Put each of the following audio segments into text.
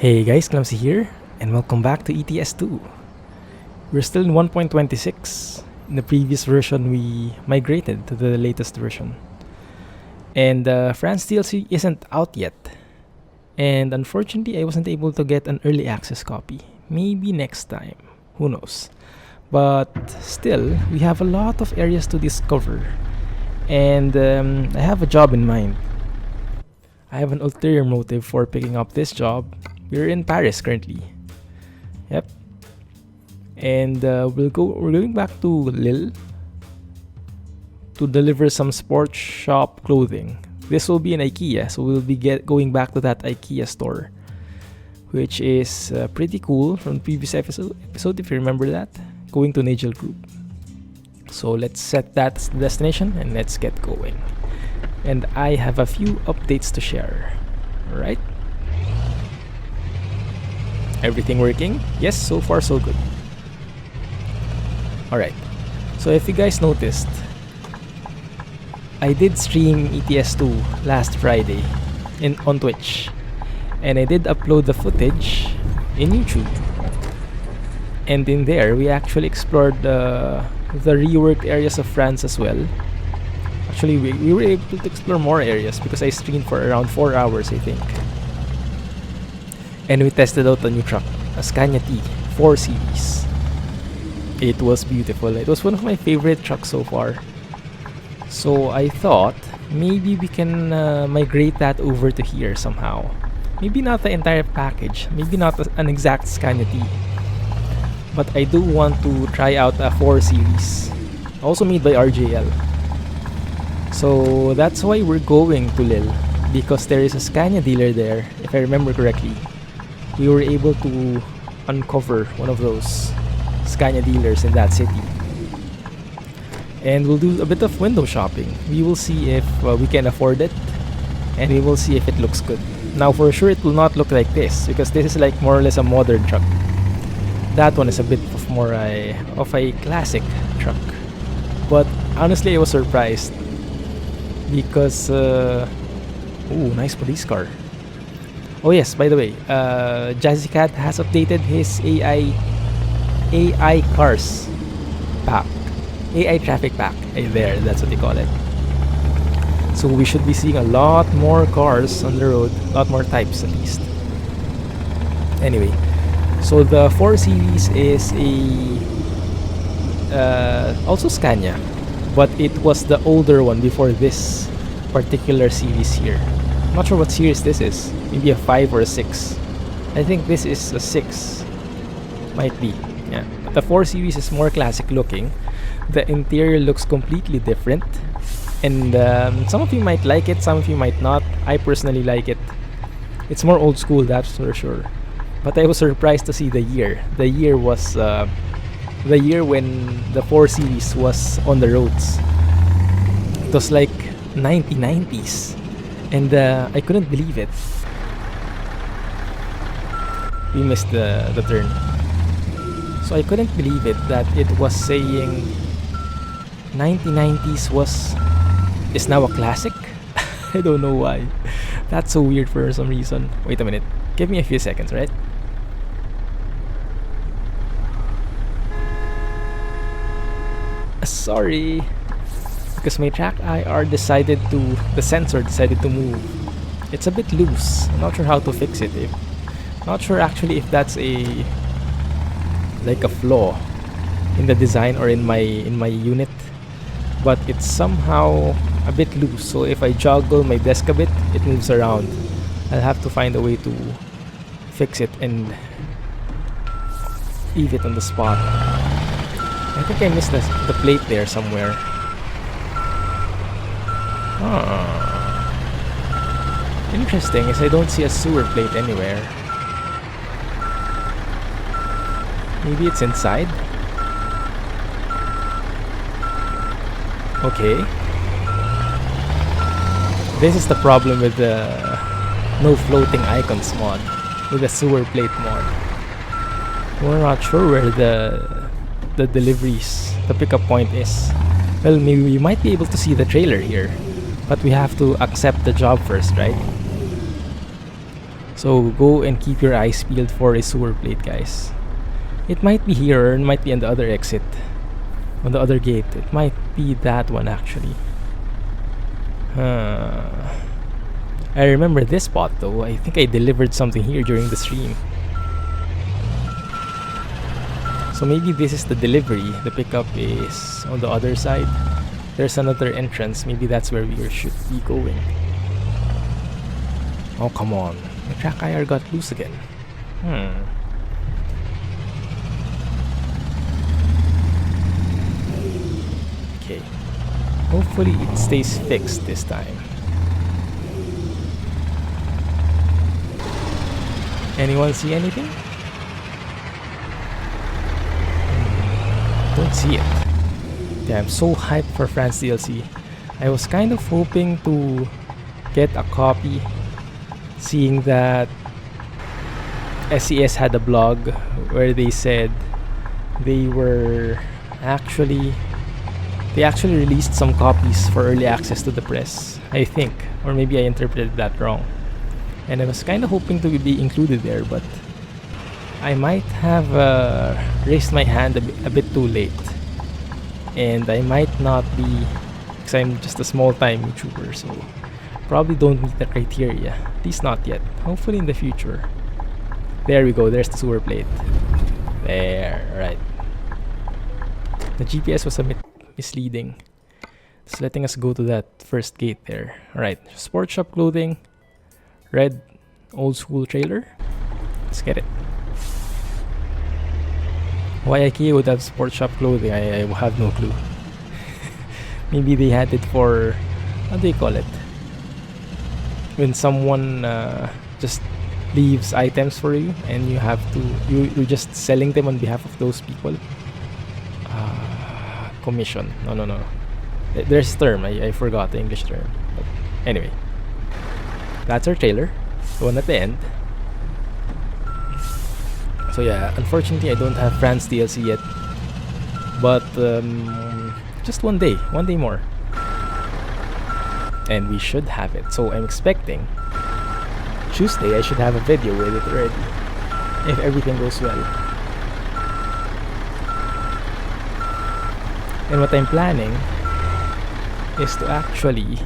Hey guys, Clumsy here, and welcome back to ETS2. We're still in 1.26. In the previous version, we migrated to the latest version. And France DLC isn't out yet. And unfortunately, I wasn't able to get an early access copy. Maybe next time. Who knows? But still, we have a lot of areas to discover. And I have a job in mind. I have an ulterior motive for picking up this job. We're in Paris currently. Yep. And we're going back to Lille to deliver some sports shop clothing. This will be an IKEA, so we'll be going back to that IKEA store, which is pretty cool from the previous episode, if you remember that. Going to Nigel Group. So let's set that destination and let's get going. And I have a few updates to share. Alright? Everything working? Yes, so far so good. Alright. So if you guys noticed, I did stream ETS2 last Friday on Twitch. And I did upload the footage in YouTube. And in there, we actually explored the reworked areas of France as well. Actually, we were able to explore more areas because I streamed for around 4 hours, I think. And we tested out a new truck, a Scania T 4 Series. It was beautiful. It was one of my favorite trucks so far. So I thought maybe we can migrate that over to here somehow. Maybe not the entire package, maybe not an exact Scania T. But I do want to try out a 4 Series, also made by RJL. So that's why we're going to Lille, because there is a Scania dealer there, if I remember correctly. We were able to uncover one of those Scania dealers in that city. And we'll do a bit of window shopping. We will see if we can afford it, and we will see if it looks good. Now for sure it will not look like this, because this is like more or less a modern truck. That one is a bit of more of a classic truck. But honestly, I was surprised. Because, ooh, nice police car. Oh yes, by the way, Jazzycat has updated his AI cars pack. AI traffic pack. There, that's what they call it. So we should be seeing a lot more cars on the road. A lot more types at least. Anyway, so the 4 Series is also Scania. But it was the older one before this particular series here. I'm not sure what series this is. Maybe a 5 or a 6. I think this is a 6. Might be. Yeah. But the 4 series is more classic looking. The interior looks completely different. And some of you might like it, some of you might not. I personally like it. It's more old school, that's for sure. But I was surprised to see the year. The year was the year when the 4 Series was on the roads. It was like 1990s, and I couldn't believe it. We missed the turn. So I couldn't believe it that it was saying 1990s is now a classic. I don't know why. That's so weird for some reason. Wait a minute. Give me a few seconds, right? Sorry, because my TrackIR the sensor decided to move. It's a bit loose. I'm not sure how to fix it. Not sure actually if that's like a flaw in the design or in my unit, but it's somehow a bit loose. So if I joggle my desk a bit, it moves around. I'll have to find a way to fix it and leave it on the spot. I think I missed the plate there somewhere. Interesting is I don't see a sewer plate anywhere. Maybe it's inside? Okay. This is the problem with the no floating icons mod, with the sewer plate mod. We're not sure where the deliveries, the pickup point is. Well, maybe we might be able to see the trailer here, but we have to accept the job first, right? So go and keep your eyes peeled for a sewer plate, guys. It might be here, or it might be on the other exit, on the other gate. It might be that one actually. I remember this spot though. I think I delivered something here during the stream. So maybe this is the delivery. The pickup is on the other side. There's another entrance. Maybe that's where we should be going. Oh, come on. My TrackIR got loose again. Okay. Hopefully it stays fixed this time. Anyone see anything? Don't see it. Yeah, I'm so hyped for France DLC. I was kind of hoping to get a copy, seeing that SES had a blog where they said they actually released some copies for early access to the press, I think, or maybe I interpreted that wrong. And I was kind of hoping to be included there, but I might have raised my hand a bit too late. And I might not be, because I'm just a small-time YouTuber, so probably don't meet the criteria. At least not yet. Hopefully in the future. There we go, there's the sewer plate. There, right. The GPS was a bit misleading. It's letting us go to that first gate there. Alright, sports shop clothing. Red old school trailer. Let's get it. Why IKEA would have sports shop clothing, I have no clue. Maybe they had it for, how do you call it? When someone just leaves items for you and you have to, you're just selling them on behalf of those people. Commission. No. There's a term, I forgot the English term. But anyway. That's our trailer. The one at the end. So yeah, unfortunately I don't have France DLC yet. But just one day more. And we should have it. So I'm expecting Tuesday I should have a video with it already, if everything goes well. And what I'm planning is to actually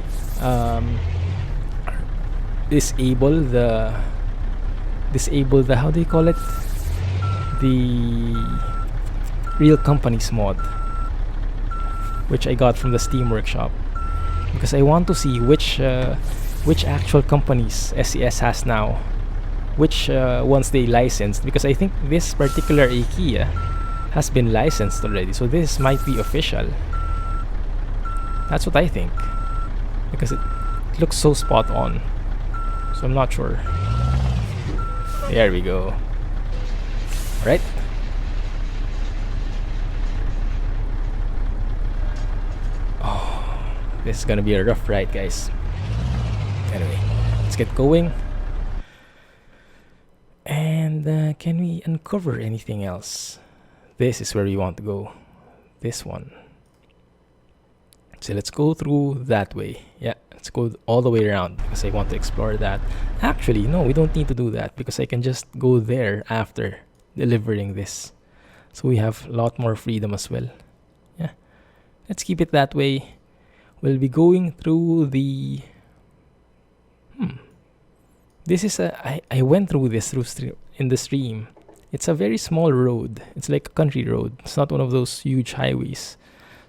disable the how do you call it, the real companies mod, which I got from the Steam Workshop, because I want to see which actual companies SES has now, which ones they licensed, because I think this particular IKEA has been licensed already, so this might be official. That's what I think, because it looks so spot on. So I'm not sure. There we go. Right? Oh, this is gonna be a rough ride, guys. Anyway, let's get going. And can we uncover anything else? This is where we want to go. This one. So let's go through that way. Yeah, let's go all the way around because I want to explore that. Actually, no, we don't need to do that because I can just go there after delivering this. So we have a lot more freedom as well. Yeah, let's keep it that way. We'll be going through the... This is a... I went through this in the stream. It's a very small road. It's like a country road. It's not one of those huge highways.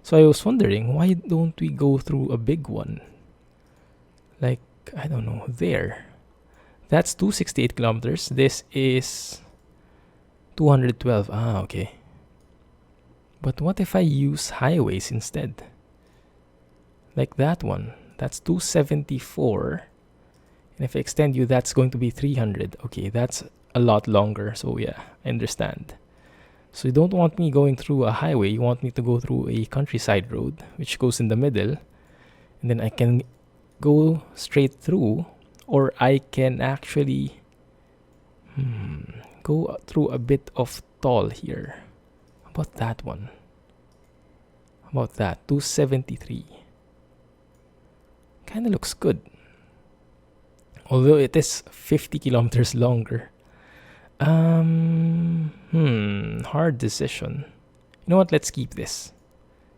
So I was wondering, why don't we go through a big one? Like, I don't know, there. That's 268 kilometers. This is 212. Ah, okay. But what if I use highways instead? Like that one. That's 274. And if I extend you, that's going to be 300. Okay, that's a lot longer. So yeah, I understand. So you don't want me going through a highway. You want me to go through a countryside road, which goes in the middle. And then I can go straight through. Or I can actually go through a bit of toll here. How about that one? How about that? 273. Kind of looks good. although it is 50 kilometers longer. Hard decision. You know what? Let's keep this.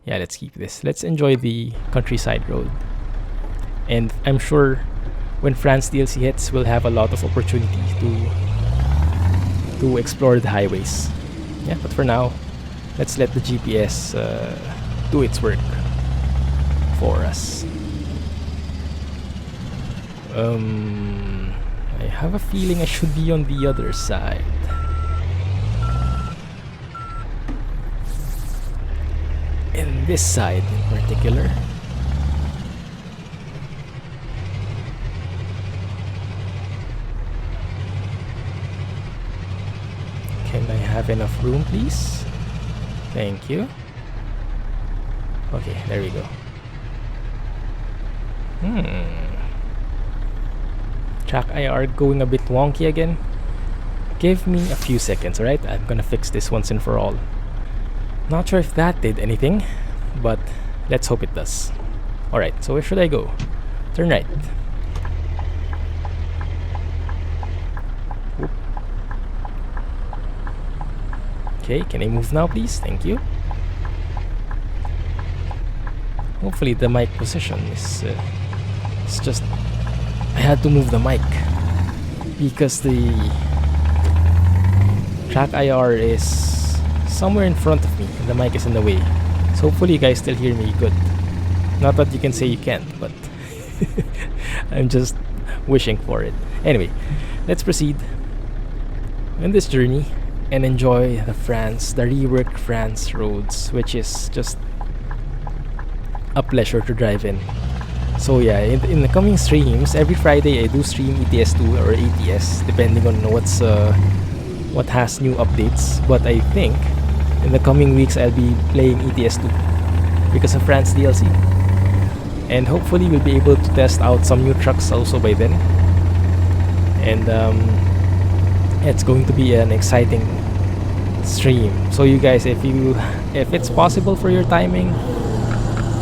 Yeah, let's keep this. Let's enjoy the countryside road. And I'm sure when France DLC hits, we'll have a lot of opportunity to explore the highways. Yeah, but for now, let's let the GPS do its work for us. I have a feeling I should be on the other side. In this side in particular. Can I have enough room, please? Thank you. Okay, there we go. TrackIR going a bit wonky again. Give me a few seconds, alright? I'm gonna fix this once and for all. Not sure if that did anything, but let's hope it does. Alright, so where should I go? Turn right. Whoop. Okay, can I move now, please? Thank you. Hopefully the mic position is it's just I had to move the mic because the TrackIR is somewhere in front of me and the mic is in the way. So hopefully you guys still hear me good. Not that you can say you can't, but I'm just wishing for it. Anyway, let's proceed in this journey and enjoy the reworked France roads, which is just a pleasure to drive in. So yeah, in the coming streams, every Friday I do stream ETS2 or ATS, depending on what has new updates. But I think in the coming weeks I'll be playing ETS2 because of France DLC. And hopefully we'll be able to test out some new trucks also by then. And it's going to be an exciting stream. So you guys, if it's possible for your timing,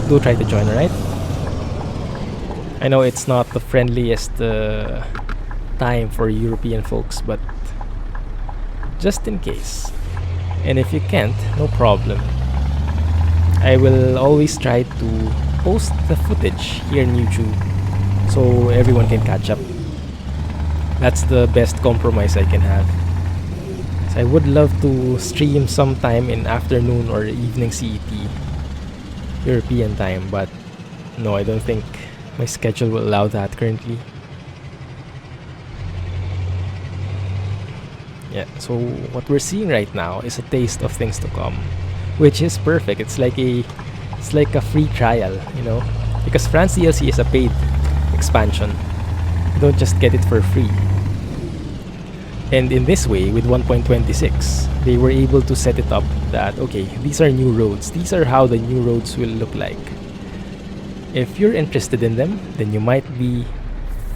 do try to join, alright? I know it's not the friendliest time for European folks, but just in case. And if you can't, no problem. I will always try to post the footage here in YouTube so everyone can catch up. That's the best compromise I can have. So I would love to stream sometime in afternoon or evening CET European time, but no, I don't think my schedule will allow that currently. Yeah, so what we're seeing right now is a taste of things to come, which is perfect. It's like a free trial, you know, because France DLC is a paid expansion. You don't just get it for free. And in this way, with 1.26, they were able to set it up that, okay, these are new roads. These are how the new roads will look like. If you're interested in them, then you might be,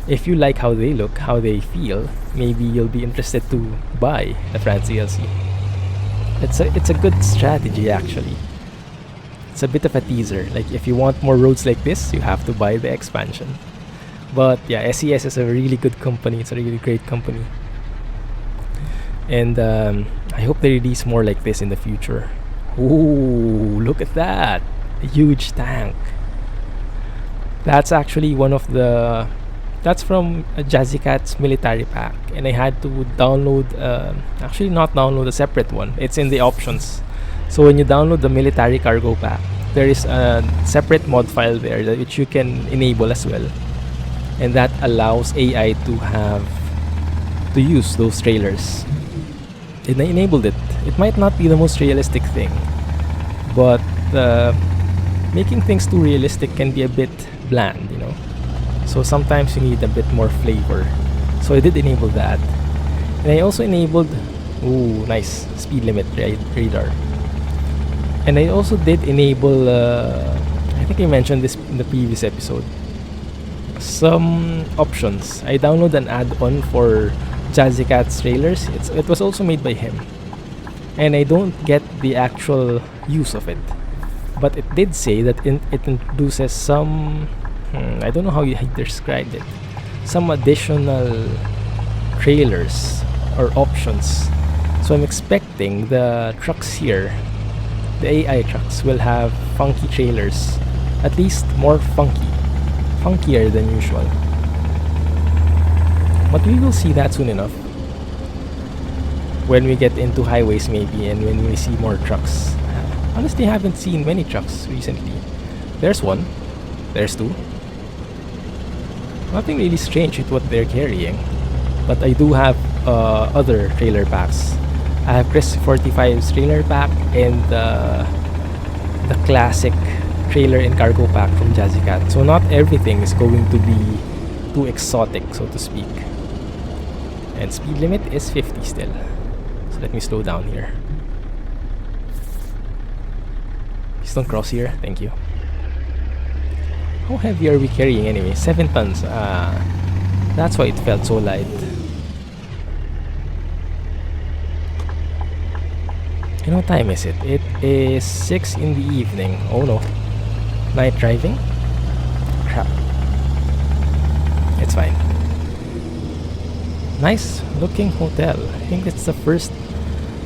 if you like how they look, how they feel, maybe you'll be interested to buy the France DLC. It's a good strategy actually. It's a bit of a teaser. Like if you want more roads like this, you have to buy the expansion. But yeah, SES is a really good company. It's a really great company. And I hope they release more like this in the future. Ooh, look at that! A huge tank. That's actually one of the... That's from Jazzy Cat's military pack. And I had to download... actually not download a separate one. It's in the options. So when you download the military cargo pack, there is a separate mod file there which you can enable as well. And that allows AI to use those trailers. And I enabled it. It might not be the most realistic thing, but making things too realistic can be a bit bland, you know. So sometimes you need a bit more flavor. So I did enable that. And I also enabled, ooh, nice, speed limit radar. And I also did enable, I think I mentioned this in the previous episode, some options. I downloaded an add-on for Jazzy Cat's trailers. It was also made by him. And I don't get the actual use of it. But it did say that it introduces some... I don't know how you described it. some additional trailers or options. So I'm expecting the trucks here, the AI trucks, will have funky trailers, at least more funkier than usual. But we will see that soon enough, when we get into highways maybe, and when we see more trucks. Honestly, I haven't seen many trucks recently. There's one, there's two. Nothing really strange with what they're carrying, but I do have other trailer packs. I have Chris 45's trailer pack and the classic trailer and cargo pack from Jazzy Cat. So not everything is going to be too exotic, so to speak. And speed limit is 50 still. So let me slow down here. Please don't cross here, thank you. How heavy are we carrying anyway? 7 tons. That's why it felt so light. You know what time is it? It is 6 in the evening. Oh no. Night driving? Crap. It's fine. Nice looking hotel. I think it's the first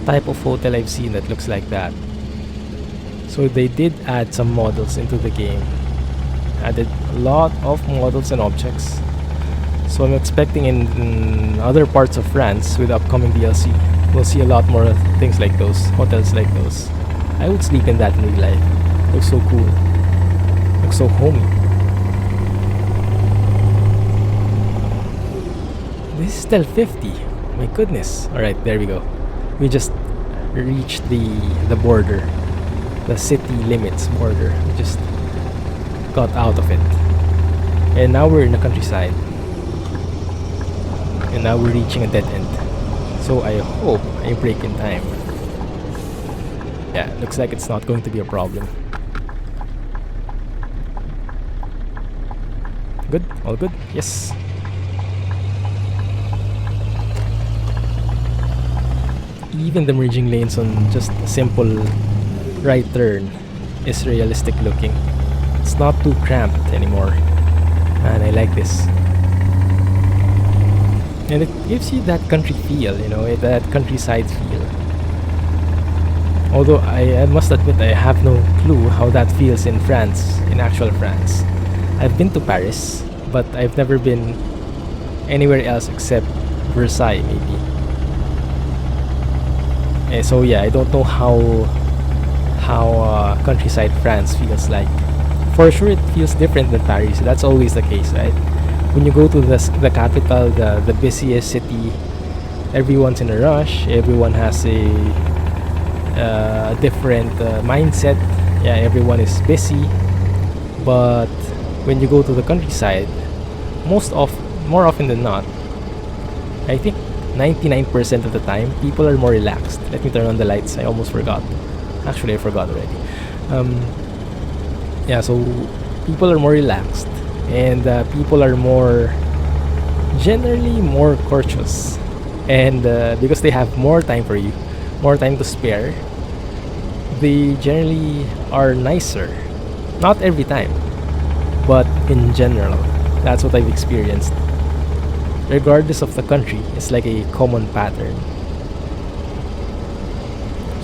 type of hotel I've seen that looks like that. So they did add some models into the game. Added a lot of models and objects. So I'm expecting in other parts of France with upcoming DLC, we'll see a lot more things like those, hotels like those. I would sleep in that in real life. Looks so cool. Looks so homey. This is still 50. My goodness. Alright, there we go. We just reached the border. The city limits border. We just got out of it. And now we're in the countryside. And now we're reaching a dead end. So I hope I brake in time. Yeah, looks like it's not going to be a problem. Good? All good? Yes. Even the merging lanes on just a simple right turn is realistic looking. It's not too cramped anymore. And I like this. And it gives you that country feel, you know, that countryside feel. Although I must admit I have no clue how that feels in France, in actual France. I've been to Paris, but I've never been anywhere else except Versailles maybe. And so yeah, I don't know how countryside France feels like. For sure it feels different than Paris, that's always the case, right? When you go to the capital, the busiest city, everyone's in a rush, everyone has a different mindset. Yeah, everyone is busy. But when you go to the countryside, more often than not, I think 99% of the time, people are more relaxed. Let me turn on the lights, I almost forgot. Actually, I forgot already. Yeah, so people are more relaxed, and people are generally more courteous, and because they have more time for you, more time to spare, they generally are nicer. Not every time, but in general, that's what I've experienced. Regardless of the country, it's like a common pattern.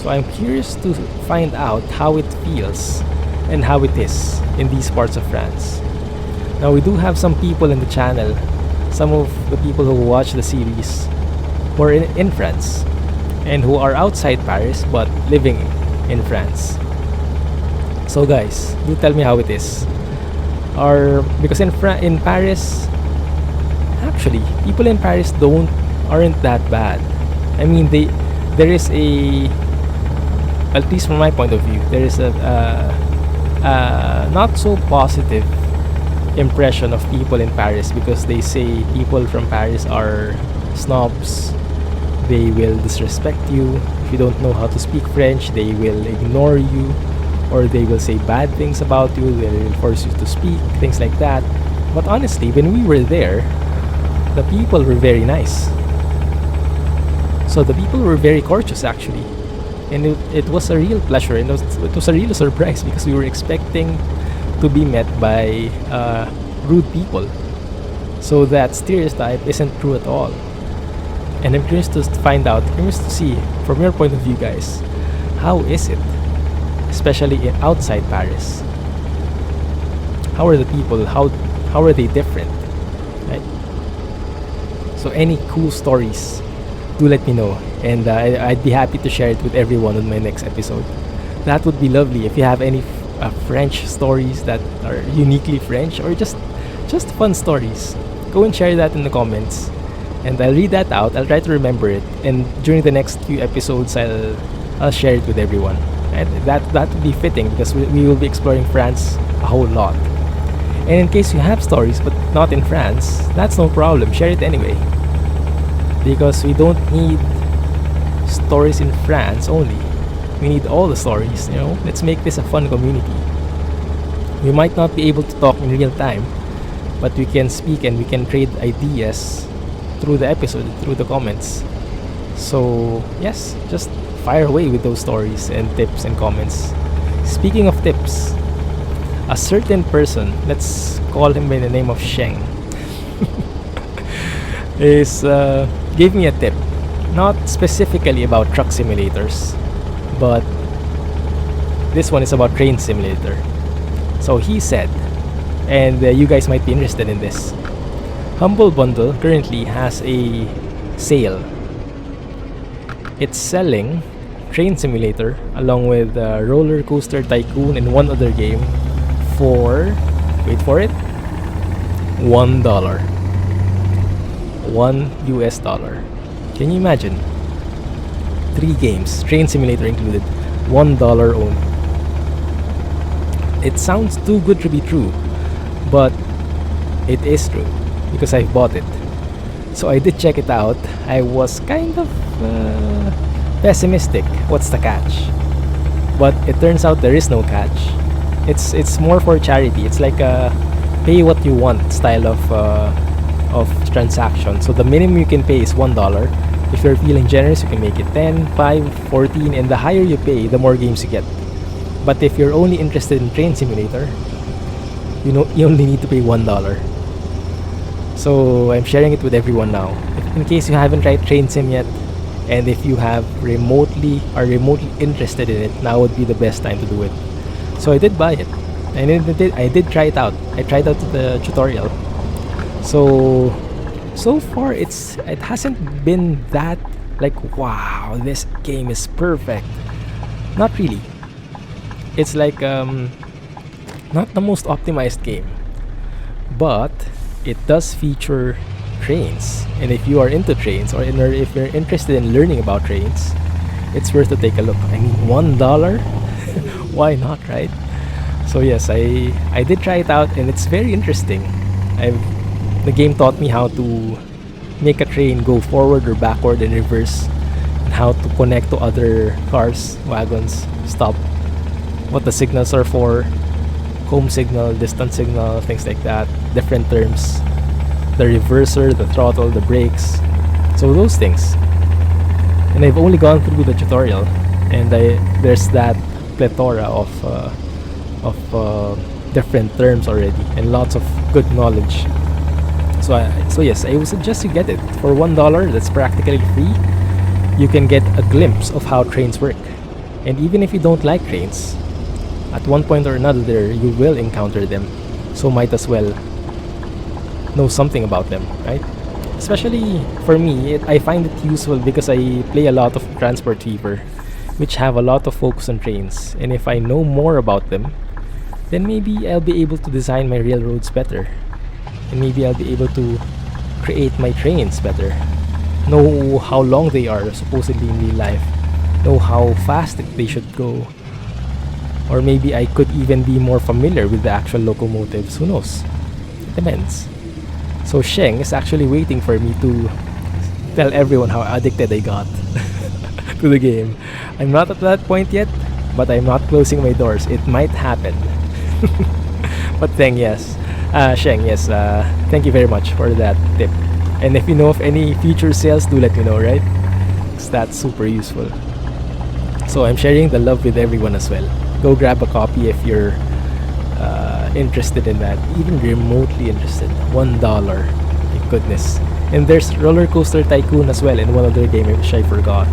So I'm curious to find out how it feels and how it is in these parts of France. Now we do have some people in the channel, some of the people who watch the series who are in France and who are outside Paris but living in France. So guys, do tell me how it is. Because in Paris, actually, people in Paris aren't that bad. I mean, there is at least from my point of view, there is a not so positive impression of people in Paris, because they say people from Paris are snobs. They will disrespect you. If you don't know how to speak French, they will ignore you, or they will say bad things about you. They will force you to speak, things like that. But honestly, when we were there, the people were very nice. So the people were very courteous actually. And it was a real pleasure, and it was a real surprise, because we were expecting to be met by rude people. So that stereotype isn't true at all. And I'm curious to find out, curious to see from your point of view, guys, how is it, especially outside Paris? How are the people? How are they different? Right? So any cool stories, do let me know, and I'd be happy to share it with everyone on my next episode. That would be lovely. If you have any French stories that are uniquely French, or just fun stories, go and share that in the comments, and I'll read that out. I'll try to remember it, and during the next few episodes, I'll share it with everyone. And that would be fitting because we will be exploring France a whole lot. And in case you have stories but not in France, that's no problem. Share it anyway. Because we don't need stories in France only. We need all the stories, you know. Let's make this a fun community. We might not be able to talk in real time, but we can speak and we can trade ideas through the episode, through the comments. So, yes, just fire away with those stories and tips and comments. Speaking of tips, a certain person, let's call him by the name of Sheng, gave me a tip, not specifically about truck simulators, but this one is about train simulator. So he said, and you guys might be interested in this, Humble Bundle currently has a sale. It's selling Train Simulator along with Roller Coaster Tycoon and one other game for, wait for it, $1. $1. Can you imagine? 3 games, Train Simulator included, $1 only. It sounds too good to be true, but it is true because I bought it. So I did check it out. I was kind of pessimistic. What's the catch? But it turns out there is no catch. It's more for charity. It's like a pay what you want style of transaction. So the minimum you can pay is $1. If you're feeling generous, you can make it 10, 5, 14, and the higher you pay, the more games you get. But if you're only interested in Train Simulator, you only need to pay $1. So I'm sharing it with everyone now. In case you haven't tried Train Sim yet, and if you are remotely interested in it, now would be the best time to do it. So I did buy it, and I did try it out. I tried out the tutorial. So far it hasn't been that like, wow, this game is perfect. Not really. It's like not the most optimized game, but it does feature trains, and if you are into trains, or if you're interested in learning about trains, it's worth to take a look. I mean, $1? Why not, right? So yes, I did try it out, and it's very interesting. The game taught me how to make a train go forward or backward and reverse, and how to connect to other cars, wagons, stop, what the signals are for, home signal, distance signal, things like that, different terms, the reverser, the throttle, the brakes, so those things. And I've only gone through the tutorial, and there's that plethora of different terms already, and lots of good knowledge. So yes, I would suggest you get it for $1. That's practically free. You can get a glimpse of how trains work, and even if you don't like trains, at one point or another you will encounter them, so might as well know something about them, right? Especially for me, I find it useful because I play a lot of Transport Fever, which have a lot of focus on trains, and if I know more about them, then maybe I'll be able to design my railroads better, and maybe I'll be able to create my trains better, know how long they are supposedly in real life, know how fast they should go, or maybe I could even be more familiar with the actual locomotives. Who knows? It depends. So Sheng is actually waiting for me to tell everyone how addicted I got to the game. I'm not at that point yet, but I'm not closing my doors. It might happen. But Sheng, yes, thank you very much for that tip. And if you know of any future sales, do let me know, right? Because that's super useful. So I'm sharing the love with everyone as well. Go grab a copy if you're interested in that, even remotely interested. $1. goodness. And there's Roller Coaster Tycoon as well in one other game which I forgot.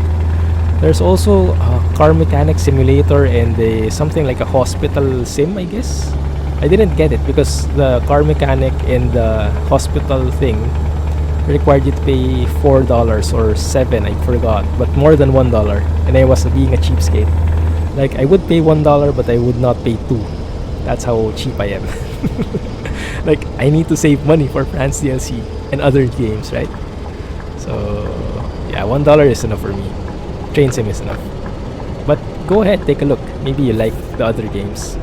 There's also a car mechanic simulator and something like a hospital sim, I guess. I didn't get it because the car mechanic and the hospital thing required you to pay $4 or $7, I forgot, but more than $1. And I was being a cheapskate. Like, I would pay $1, but I would not pay $2. That's how cheap I am. Like, I need to save money for France DLC and other games, right? So, yeah, $1 is enough for me. Train sim is enough. But go ahead, take a look. Maybe you like the other games.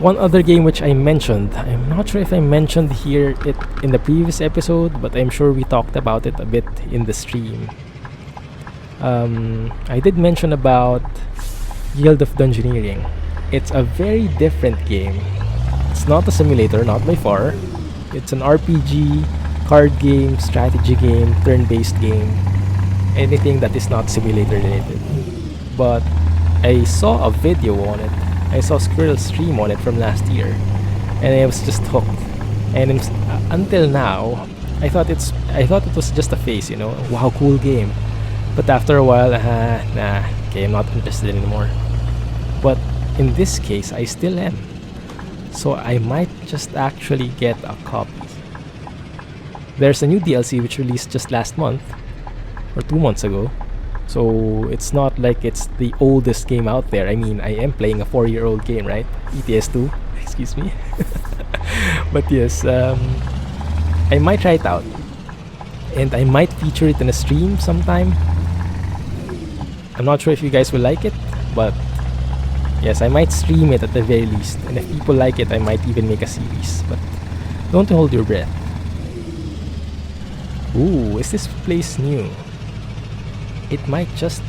One other game which I mentioned, I'm not sure if I mentioned here it in the previous episode, but I'm sure we talked about it a bit in the stream. I did mention about Guild of Dungeoneering. It's a very different game. It's not a simulator, not by far. It's an RPG, card game, strategy game, turn-based game. Anything that is not simulator related. But I saw a video on it. I saw Squirrel stream on it from last year, and I was just hooked. And until now, I thought it was just a phase, you know. Wow, cool game. But after a while, nah, okay, I'm not interested anymore. But in this case, I still am. So I might just actually get a copy. There's a new DLC which released just last month, or 2 months ago. So it's not like it's the oldest game out there. I mean, I am playing a 4-year-old game, right? ETS2, excuse me. But yes, I might try it out. And I might feature it in a stream sometime. I'm not sure if you guys will like it, but yes, I might stream it at the very least. And if people like it, I might even make a series. But don't hold your breath. Ooh, is this place new? It might just...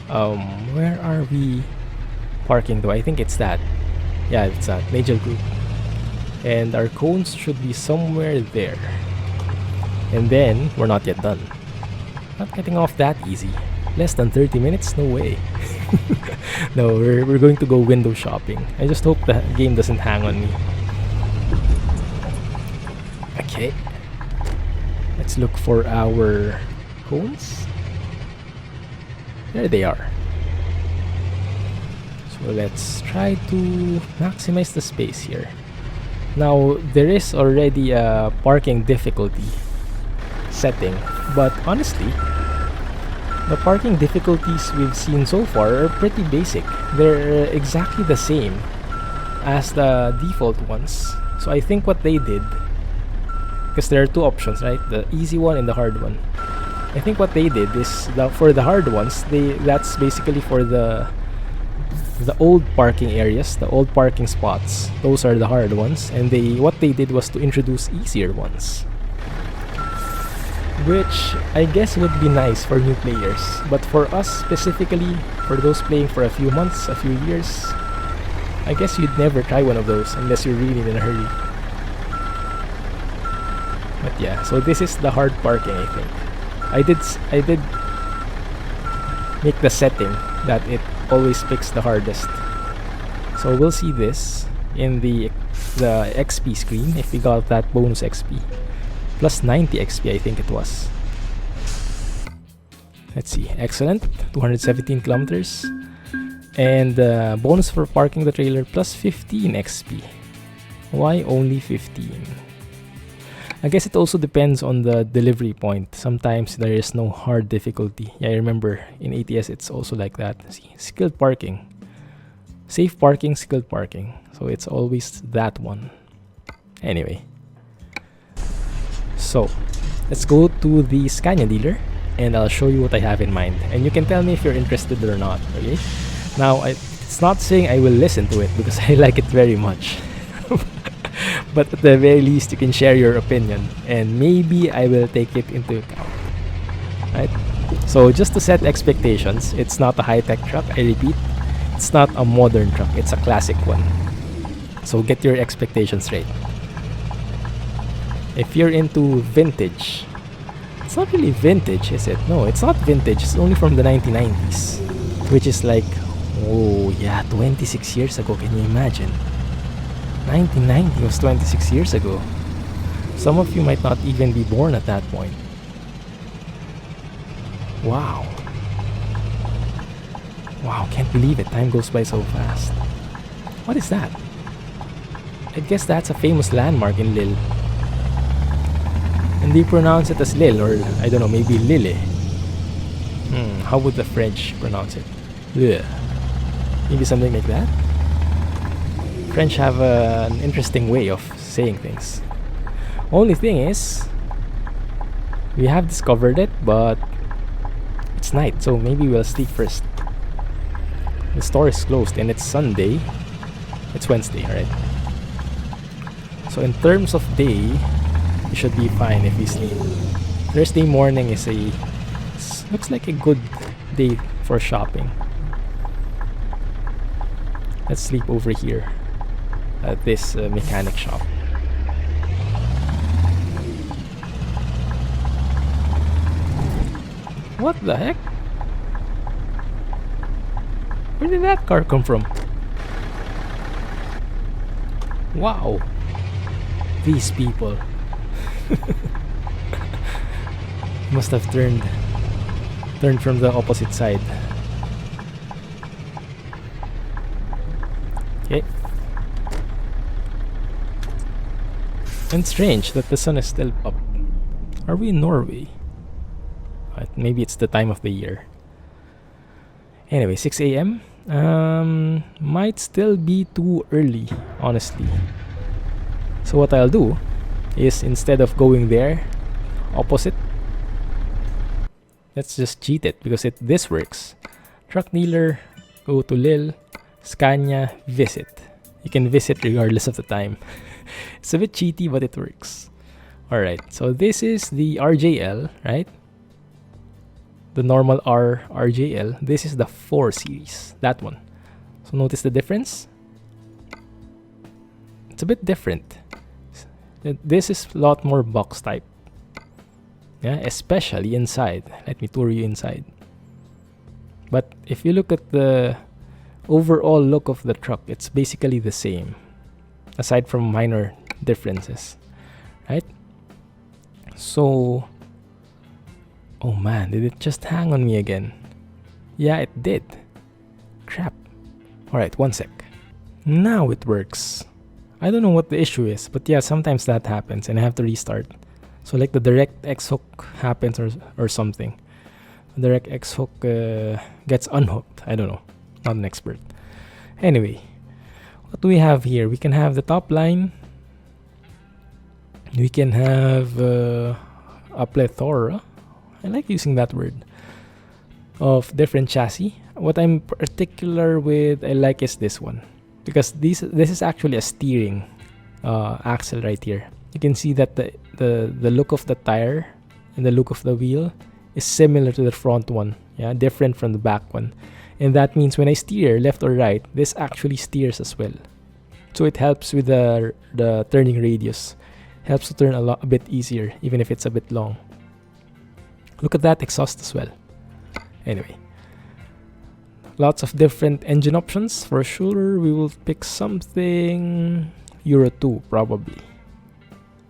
where are we parking though? I think it's that. Yeah, it's that. Major Group. And our cones should be somewhere there. And then, we're not yet done. Not getting off that easy. Less than 30 minutes? No way. No, we're going to go window shopping. I just hope the game doesn't hang on me. Okay. Let's look for our cones. There they are. So let's try to maximize the space here. Now, there is already a parking difficulty setting, but honestly, the parking difficulties we've seen so far are pretty basic. They're exactly the same as the default ones. So I think what they did, because there are two options, right? The easy one and the hard one. I think what they did is for the hard ones, that's basically for the old parking areas, the old parking spots. Those are the hard ones, and what they did was to introduce easier ones, which I guess would be nice for new players. But for us specifically, for those playing for a few months, a few years, I guess you'd never try one of those unless you're really in a hurry. But yeah, so this is the hard parking, I think. I did make the setting that it always picks the hardest. So we'll see this in the XP screen if we got that bonus XP. Plus 90 XP, I think it was. Let's see. Excellent. 217 kilometers. And bonus for parking the trailer plus 15 XP. Why only 15? I guess it also depends on the delivery point. Sometimes there is no hard difficulty. Yeah, I remember in ATS it's also like that. See, skilled parking. Safe parking, skilled parking. So it's always that one. Anyway. So, let's go to the Scania dealer and I'll show you what I have in mind. And you can tell me if you're interested or not, okay? Now, it's not saying I will listen to it because I like it very much. But at the very least, you can share your opinion and maybe I will take it into account. Right? So just to set expectations, it's not a high-tech truck, I repeat. It's not a modern truck, it's a classic one. So get your expectations straight. If you're into vintage, it's not really vintage, is it? No, it's not vintage, it's only from the 1990s. Which is like, oh yeah, 26 years ago, can you imagine? 1990 was 26 years ago. Some of you might not even be born at that point. Wow. Wow, can't believe it. Time goes by so fast. What is that? I guess that's a famous landmark in Lille. And they pronounce it as Lille, or I don't know, maybe Lille. How would the French pronounce it? Lille. Maybe something like that? French have an interesting way of saying things. Only thing is, we have discovered it, but it's night, so maybe we'll sleep first. The store is closed and it's Sunday. It's Wednesday, alright? So in terms of day, we should be fine if we sleep. Thursday morning is looks like a good day for shopping. Let's sleep over here at this mechanic shop. What the heck? Where did that car come from? Wow. These people must have turned from the opposite side. Okay. And strange that the sun is still up. Are we in Norway? Maybe it's the time of the year. Anyway, 6 a.m. Might still be too early, honestly. So what I'll do is, instead of going there, opposite, let's just cheat it because this works. Truck dealer, go to Lille, Scania, visit. You can visit regardless of the time. It's a bit cheaty, but it works. Alright, so this is the RJL, right? The normal R RJL. This is the 4 series, that one. So notice the difference? It's a bit different. This is a lot more box type. Yeah, especially inside. Let me tour you inside. But if you look at the overall look of the truck, it's basically the same, aside from minor differences, right? So, oh man, did it just hang on me again? Yeah, it did. Crap. Alright, one sec. Now it works. I don't know what the issue is, but yeah, sometimes that happens and I have to restart. So like the direct X hook happens or something. The direct X hook gets unhooked. I don't know. Not an expert. Anyway, what do we have here? We can have the top line. We can have a plethora. I like using that word. Of different chassis. What I'm particular with, I like, is this one. Because this is actually a steering axle right here. You can see that the look of the tire and the look of the wheel is similar to the front one. Yeah, different from the back one. And that means when I steer left or right, this actually steers as well. So it helps with the turning radius. Helps to turn a bit easier, even if it's a bit long. Look at that exhaust as well. Anyway. Lots of different engine options. For sure, we will pick something Euro 2 probably.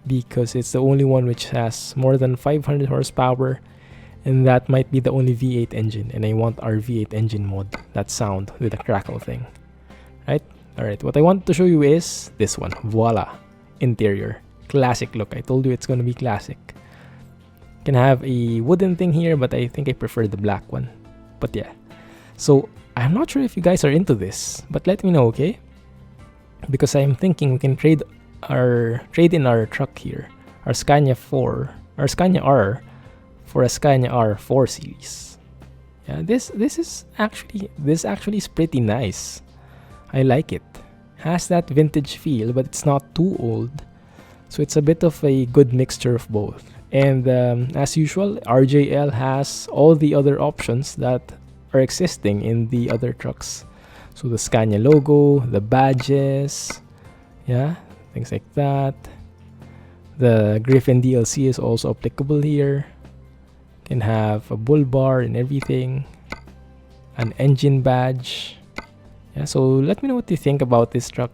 Because it's the only one which has more than 500 horsepower. And that might be the only V8 engine. And I want our V8 engine mod. That sound with the crackle thing. Right? Alright, what I want to show you is this one. Voila. Interior. Classic look. I told you it's going to be classic. Can have a wooden thing here, but I think I prefer the black one. But yeah. So, I'm not sure if you guys are into this, but let me know, okay? Because I'm thinking we can trade in our truck here, our Scania R for a Scania R 4 series. Yeah, this actually is pretty nice. I like it. Has that vintage feel, but it's not too old. So it's a bit of a good mixture of both. And as usual, RJL has all the other options that are existing in the other trucks. So the Scania logo, the badges, yeah, things like that. The Griffin DLC is also applicable here. Can have a bull bar and everything. An engine badge. Yeah, so let me know what you think about this truck.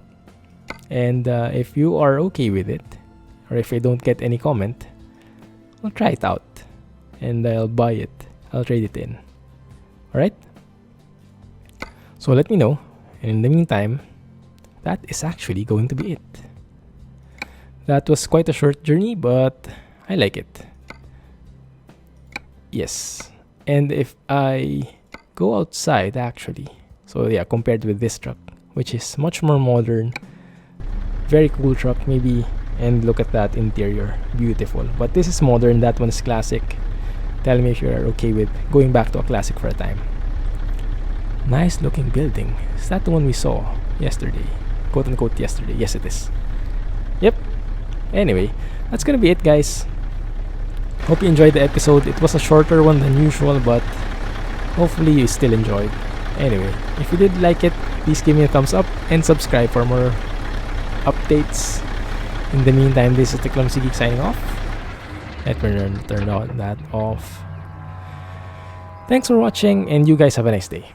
And if you are okay with it, or if I don't get any comment, I'll try it out and I'll buy it. I'll trade it in. Alright? So let me know. And in the meantime, that is actually going to be it. That was quite a short journey, but I like it. Yes. And if I go outside, actually, so yeah, compared with this truck, which is much more modern, very cool truck, maybe, and look at that interior, beautiful. But this is modern, that one is classic. Tell me if you're okay with going back to a classic for a time. Nice looking building. Is that the one we saw yesterday? Quote unquote yesterday. Yes, it is. Yep. Anyway, that's gonna be it, guys. Hope you enjoyed the episode. It was a shorter one than usual, but hopefully you still enjoyed. Anyway, if you did like it, please give me a thumbs up and subscribe for more updates. In the meantime, this is the Clumsy Geek signing off. Let me turn that off. Thanks for watching, and you guys have a nice day.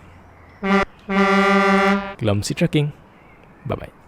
Clumsy Trucking. Bye-bye.